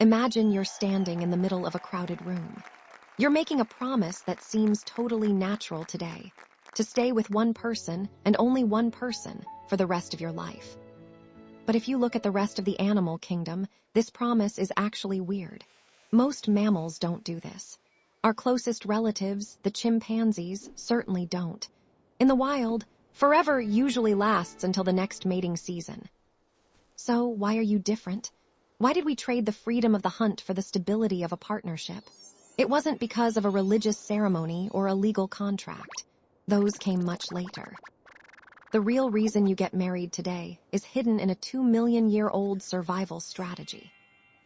Imagine you're standing in the middle of a crowded room. You're making a promise that seems totally natural today, to stay with one person and only one person for the rest of your life. But if you look at the rest of the animal kingdom, this promise is actually weird. Most mammals don't do this. Our closest relatives, the chimpanzees, certainly don't. In the wild, forever usually lasts until the next mating season. So why are you different? Why did we trade the freedom of the hunt for the stability of a partnership? It wasn't because of a religious ceremony or a legal contract. Those came much later. The real reason you get married today is hidden in a 2 million-year-old survival strategy.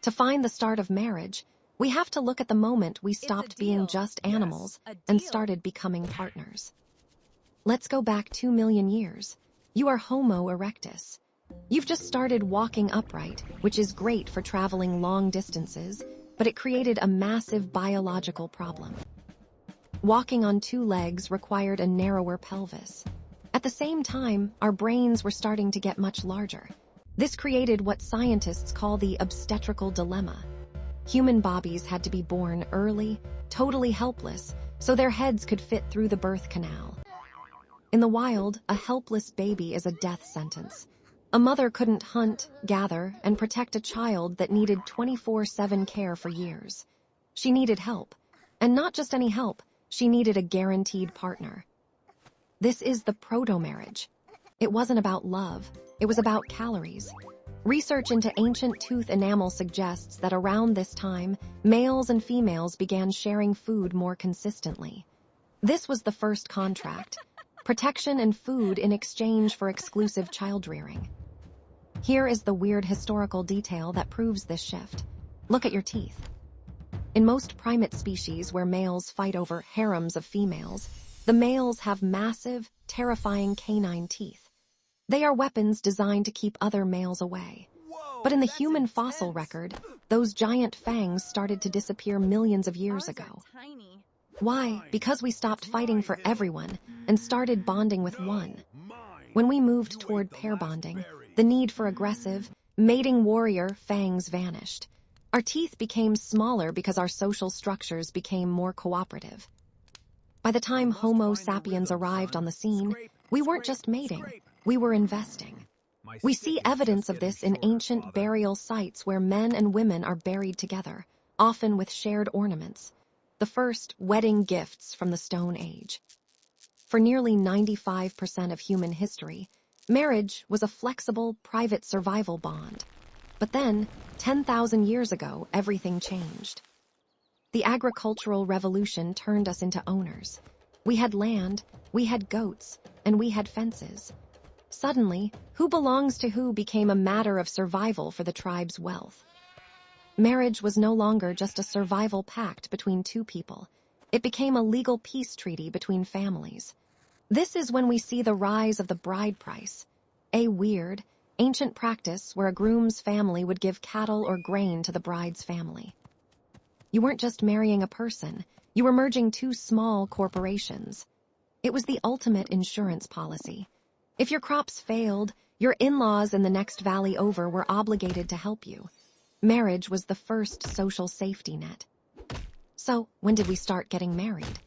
To find the start of marriage, we have to look at the moment we stopped being just animals and started becoming partners. Let's go back 2 million years. You are Homo erectus. You've just started walking upright, which is great for traveling long distances, but it created a massive biological problem. Walking on 2 legs required a narrower pelvis. At the same time, our brains were starting to get much larger. This created what scientists call the obstetrical dilemma. Human bobbies had to be born early, totally helpless, so their heads could fit through the birth canal. In the wild, a helpless baby is a death sentence. A mother couldn't hunt, gather, and protect a child that needed 24/7 care for years. She needed help. And not just any help, she needed a guaranteed partner. This is the proto-marriage. It wasn't about love, it was about calories. Research into ancient tooth enamel suggests that around this time, males and females began sharing food more consistently. This was the first contract: protection and food in exchange for exclusive child-rearing. Here is the weird historical detail that proves this shift. Look at your teeth. In most primate species where males fight over harems of females, the males have massive, terrifying canine teeth. They are weapons designed to keep other males away. But in the human fossil record, those giant fangs started to disappear millions of years ago. Why? Because we stopped fighting for everyone and started bonding with one. When we moved toward pair bonding, the need for aggressive, mating warrior fangs vanished. Our teeth became smaller because our social structures became more cooperative. By the time Homo sapiens arrived on the scene, we weren't just mating, we were investing. We see evidence of this in ancient burial sites where men and women are buried together, often with shared ornaments, the first wedding gifts from the Stone Age. For nearly 95% of human history, marriage was a flexible, private survival bond. But then, 10,000 years ago, everything changed. The agricultural revolution turned us into owners. We had land, we had goats, and we had fences. Suddenly, who belongs to who became a matter of survival for the tribe's wealth. Marriage was no longer just a survival pact between 2 people. It became a legal peace treaty between families. This is when we see the rise of the bride price, a weird, ancient practice where a groom's family would give cattle or grain to the bride's family. You weren't just marrying a person, you were merging 2 small corporations. It was the ultimate insurance policy. If your crops failed, your in-laws in the next valley over were obligated to help you. Marriage was the first social safety net. So, when did we start getting married?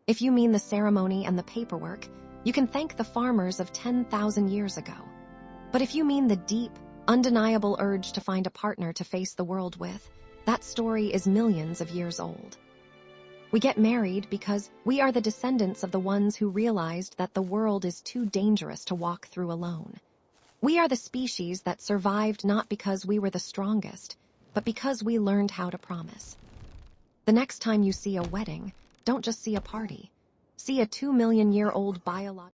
If you mean the ceremony and the paperwork, you can thank the farmers of 10,000 years ago. But if you mean the deep, undeniable urge to find a partner to face the world with, that story is millions of years old. We get married because we are the descendants of the ones who realized that the world is too dangerous to walk through alone. We are the species that survived not because we were the strongest, but because we learned how to promise. The next time you see a wedding, don't just see a party. See a 2 million-year-old biological